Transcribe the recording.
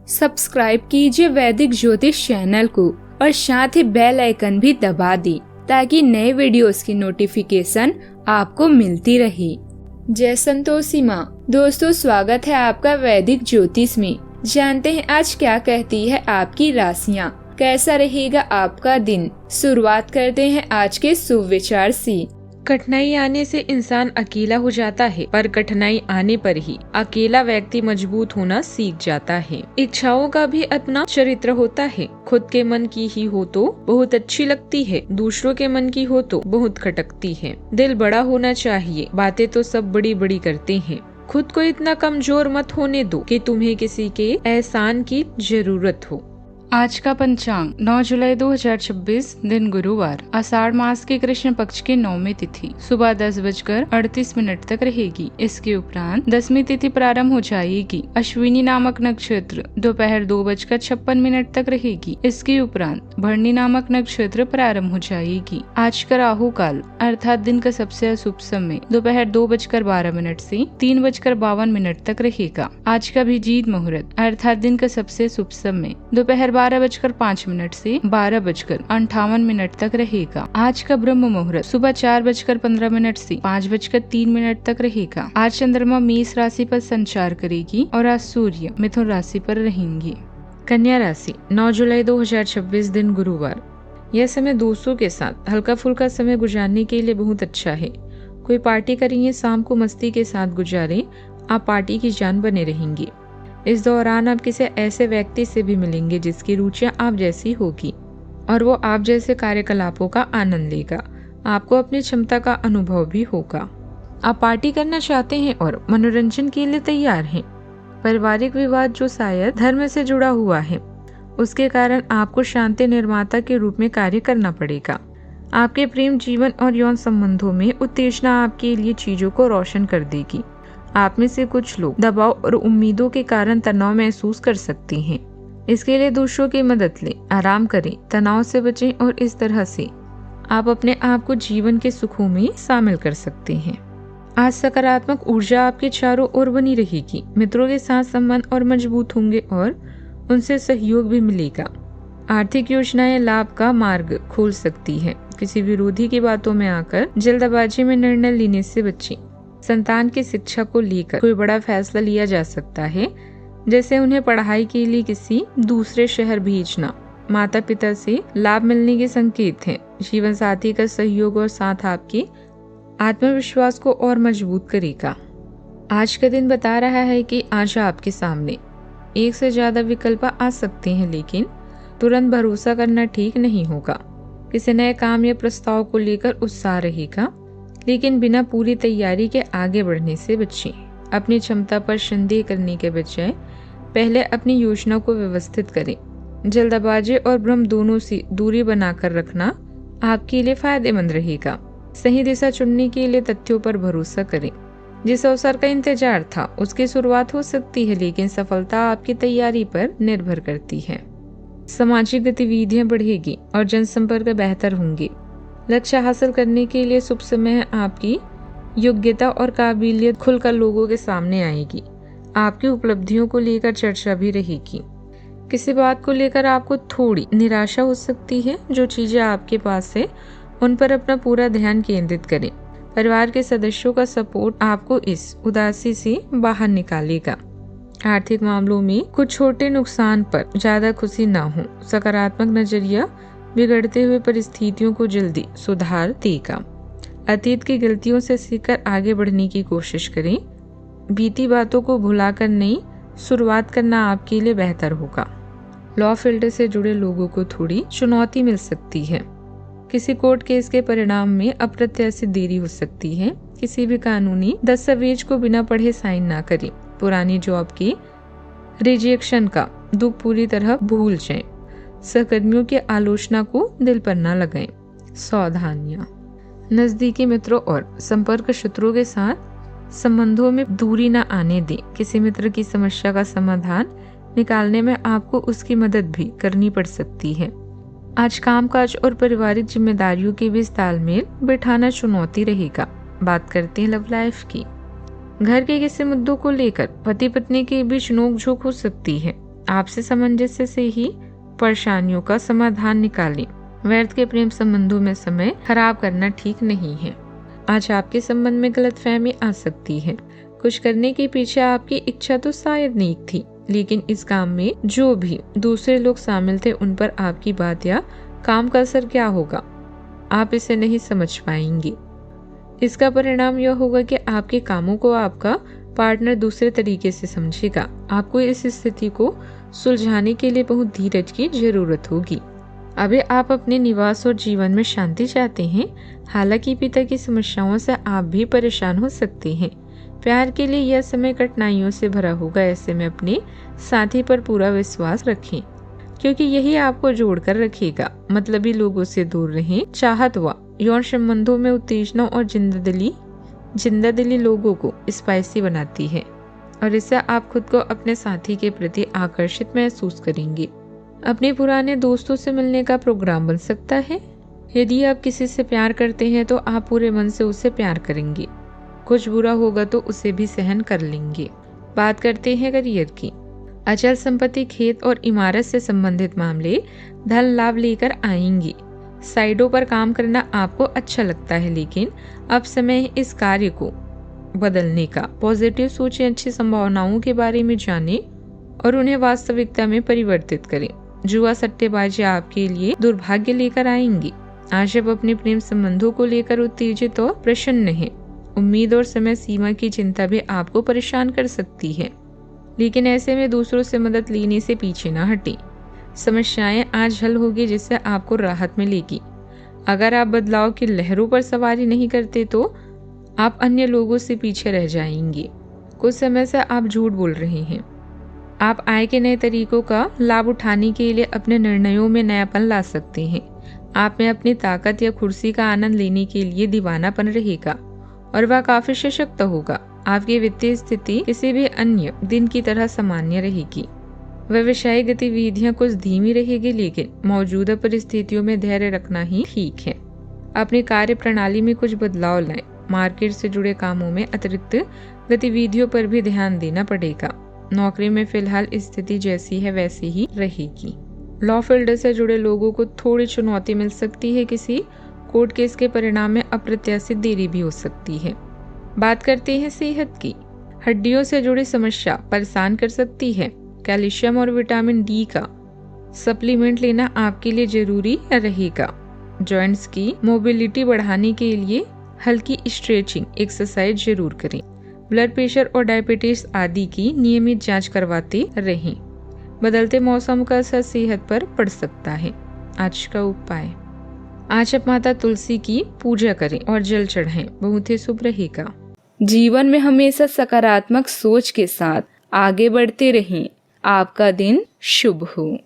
Subscribe कीजिए वैदिक ज्योतिष चैनल को और साथ ही बेल आइकन भी दबा दी ताकि नए वीडियोस की नोटिफिकेशन आपको मिलती रहे। जय संतोषी माँ। दोस्तों, स्वागत है आपका वैदिक ज्योतिष में। जानते हैं आज क्या कहती है आपकी राशियाँ, कैसा रहेगा आपका दिन। शुरुआत करते हैं आज के शुभ विचार से। कठिनाई आने से इंसान अकेला हो जाता है, पर कठिनाई आने पर ही अकेला व्यक्ति मजबूत होना सीख जाता है। इच्छाओं का भी अपना चरित्र होता है। खुद के मन की ही हो तो बहुत अच्छी लगती है, दूसरों के मन की हो तो बहुत खटकती है। दिल बड़ा होना चाहिए, बातें तो सब बड़ी बड़ी करते हैं। खुद को इतना कमजोर मत होने दो कि तुम्हें किसी के एहसान की जरूरत हो। आज का पंचांग 9 जुलाई 2026 दिन गुरुवार, आषाढ़ मास के कृष्ण पक्ष की 9वीं तिथि सुबह 10:38 तक रहेगी। इसके उपरांत 10वीं तिथि प्रारंभ हो जाएगी। अश्विनी नामक नक्षत्र दोपहर 2:56 तक रहेगी। इसके उपरांत भरणी नामक नक्षत्र प्रारंभ हो जाएगी। आज का राहु काल अर्थात दिन का सबसे अशुभ समय दोपहर 2:12 से 3:52 तक रहेगा। आज का अभिजीत मुहूर्त अर्थात दिन का सबसे शुभ समय दोपहर 12:05 से 12:58 तक रहेगा। आज का ब्रह्म मुहूर्त सुबह 4:15 से 5:03 तक रहेगा। आज चंद्रमा मेष राशि पर संचार करेगी और आज सूर्य मिथुन राशि पर रहेंगे। कन्या राशि 9 जुलाई 2026 दिन गुरुवार, यह समय दोस्तों के साथ हल्का फुल्का समय गुजारने के लिए बहुत अच्छा है। कोई पार्टी करेंगे, शाम को मस्ती के साथ गुजारें, आप पार्टी की जान बने रहेंगे। इस दौरान आप किसी ऐसे व्यक्ति से भी मिलेंगे जिसकी रुचियां आप जैसी होगी और वो आप जैसे कार्यकलापों का आनंद लेगा। आपको अपनी क्षमता का अनुभव भी होगा। आप पार्टी करना चाहते हैं और मनोरंजन के लिए तैयार हैं। पारिवारिक विवाद जो शायद धर्म से जुड़ा हुआ है, उसके कारण आपको शांति निर्माता के रूप में कार्य करना पड़ेगा। आपके प्रेम जीवन और यौन संबंधों में उत्तेजना आपके लिए चीजों को रोशन कर देगी। आप में से कुछ लोग दबाव और उम्मीदों के कारण तनाव महसूस कर सकते हैं। इसके लिए दूसरों की मदद लें, आराम करें, तनाव से बचें और इस तरह से आप अपने आप को जीवन के सुखों में शामिल कर सकते हैं। आज सकारात्मक ऊर्जा आपके चारों ओर बनी रहेगी। मित्रों के साथ संबंध और मजबूत होंगे और उनसे सहयोग भी मिलेगा। आर्थिक योजनाएं लाभ का मार्ग खोल सकती है। किसी विरोधी की बातों में आकर जल्दबाजी में निर्णय लेने से बचें। संतान की शिक्षा को लेकर कोई बड़ा फैसला लिया जा सकता है, जैसे उन्हें पढ़ाई के लिए किसी दूसरे शहर भेजना। माता पिता से लाभ मिलने के संकेत हैं। जीवन साथी का सहयोग और साथ आपके आत्मविश्वास को और मजबूत करेगा। आज का दिन बता रहा है कि आज आपके सामने एक से ज्यादा विकल्प आ सकते हैं, लेकिन तुरंत भरोसा करना ठीक नहीं होगा। किसी नए काम या प्रस्ताव को लेकर उत्साह रहेगा, लेकिन बिना पूरी तैयारी के आगे बढ़ने से बचें। अपनी क्षमता पर संदेह करने के बजाय पहले अपनी योजना को व्यवस्थित करें। जल्दबाजी और भ्रम दोनों से दूरी बनाकर रखना आपके लिए फायदेमंद रहेगा। सही दिशा चुनने के लिए तथ्यों पर भरोसा करें। जिस अवसर का इंतजार था उसकी शुरुआत हो सकती है, लेकिन सफलता आपकी तैयारी पर निर्भर करती है। सामाजिक गतिविधियां बढ़ेगी और जनसंपर्क बेहतर होंगे। लक्ष्य हासिल करने के लिए शुभ समय है। आपकी योग्यता और काबिलियत खुलकर लोगों के सामने आएगी। आपकी उपलब्धियों को लेकर चर्चा भी रहेगी। किसी बात को लेकर आपको थोड़ी निराशा हो सकती है। जो चीजें आपके पास है उन पर अपना पूरा ध्यान केंद्रित करें। परिवार के सदस्यों का सपोर्ट आपको इस उदासी से बाहर निकालेगा। आर्थिक मामलों में कुछ छोटे नुकसान पर ज्यादा खुशी ना हो। सकारात्मक नजरिया बिगड़ते हुए परिस्थितियों को जल्दी सुधार देगा। अतीत की गलतियों से सीखकर आगे बढ़ने की कोशिश करें। बीती बातों को भुलाकर नई शुरुआत करना आपके लिए बेहतर होगा। लॉ फील्ड से जुड़े लोगों को थोड़ी चुनौती मिल सकती है। किसी कोर्ट केस के परिणाम में अप्रत्याशित देरी हो सकती है। किसी भी कानूनी दस्तावेज को बिना पढ़े साइन ना करें। पुरानी जॉब की रिजेक्शन का दुख पूरी तरह भूल जाएं। सहकर्मियों की आलोचना को दिल पर न लगाएं। सावधानियां। नजदीकी मित्रों और संपर्क शत्रुओं के साथ संबंधों में दूरी न आने दें। किसी मित्र की समस्या का समाधान निकालने में आपको उसकी मदद भी करनी पड़ सकती है। आज कामकाज और पारिवारिक जिम्मेदारियों के बीच तालमेल बिठाना चुनौती रहेगा। बात करते हैं लव लाइफ की। घर के किसी मुद्दों को लेकर पति पत्नी के बीच नोकझोंक हो सकती है। आपसे सामंजस्य से ही परेशानियों का समाधान निकालें। व्यर्थ के प्रेम संबंधों में समय खराब करना ठीक नहीं है। आज आपके संबंध में गलतफहमी आ सकती है। कुछ करने के पीछे आपकी इच्छा तो शायद नेक थी, लेकिन इस काम में जो भी दूसरे लोग शामिल थे उन पर आपकी बात या काम का असर क्या होगा, आप इसे नहीं समझ पाएंगे। इसका परिणाम यह होगा कि आपके कामों को आपका पार्टनर दूसरे तरीके से समझेगा। आपको इस स्थिति को सुलझाने के लिए बहुत धीरज की जरूरत होगी। अभी आप अपने निवास और जीवन में शांति चाहते हैं। हालांकि पिता की समस्याओं से आप भी परेशान हो सकते हैं। प्यार के लिए यह समय कठिनाइयों से भरा होगा। ऐसे में अपने साथी पर पूरा विश्वास रखें, क्योंकि यही आपको जोड़कर रखेगा। मतलबी लोगों से दूर रहें। चाहत व यौन संबंधों में उत्तेजना और जिंदादिली लोगों को स्पाइसी बनाती है और इससे आप खुद को अपने साथी के प्रति आकर्षित महसूस करेंगे। अपने पुराने दोस्तों से मिलने का प्रोग्राम बन सकता है। यदि आप किसी से प्यार करते हैं तो आप पूरे मन से उससे प्यार करेंगे। कुछ बुरा होगा तो उसे भी सहन कर लेंगे। बात करते हैं करियर की। अचल संपत्ति, खेत और इमारत से संबंधित मामले धन लाभ लेकर आएंगे। साइडों पर काम करना आपको अच्छा लगता है, लेकिन अब समय है इस कार्य को बदलने का। पॉजिटिव सोचें, अच्छी संभावनाओं के बारे में जानें और उन्हें वास्तविकता में परिवर्तित करें। जुआ सट्टेबाजी आपके लिए दुर्भाग्य लेकर आएंगी। आज आप अपने प्रेम संबंधों को लेकर उत्तेजित और प्रसन्न हैं। उम्मीद और समय सीमा की चिंता भी आपको परेशान कर सकती है, लेकिन ऐसे में दूसरों से मदद लेने से पीछे न हटें। समस्याएं आज हल होगी जिससे आपको राहत मिलेगी। अगर आप बदलाव की लहरों पर सवारी नहीं करते तो आप अन्य लोगों से पीछे रह जाएंगे। कुछ समय से आप झूठ बोल रहे हैं। आप आय के नए तरीकों का लाभ उठाने के लिए अपने निर्णयों में नयापन ला सकते हैं। आप में अपनी ताकत या कुर्सी का आनंद लेने के लिए दीवानापन रहेगा और वह काफी सशक्त होगा। आपकी वित्तीय स्थिति किसी भी अन्य दिन की तरह सामान्य रहेगी। व्यवसायिक गतिविधियां कुछ धीमी रहेगी, लेकिन मौजूदा परिस्थितियों में धैर्य रखना ही ठीक है। अपनी कार्य प्रणाली में कुछ बदलाव लाएं। मार्केट से जुड़े कामों में अतिरिक्त गतिविधियों पर भी ध्यान देना पड़ेगा। नौकरी में फिलहाल स्थिति जैसी है वैसी ही रहेगी। लॉ फील्ड से जुड़े लोगों को थोड़ी चुनौती मिल सकती है। किसी कोर्ट केस के परिणाम में अप्रत्याशित देरी भी हो सकती है। बात करते हैं सेहत की। हड्डियों से जुड़ी समस्या परेशान कर सकती है। कैल्शियम और विटामिन डी का सप्लीमेंट लेना आपके लिए जरूरी रहेगा। जॉइंट्स की मोबिलिटी बढ़ाने के लिए हल्की स्ट्रेचिंग एक्सरसाइज जरूर करें। ब्लड प्रेशर और डायबिटीज आदि की नियमित जांच करवाते रहें। बदलते मौसम का असर सेहत पर पड़ सकता है। आज का उपाय, आज आप माता तुलसी की पूजा करें और जल चढ़ाएं, बहुत ही शुभ रहेगा। जीवन में हमेशा सकारात्मक सोच के साथ आगे बढ़ते रहें। आपका दिन शुभ हो।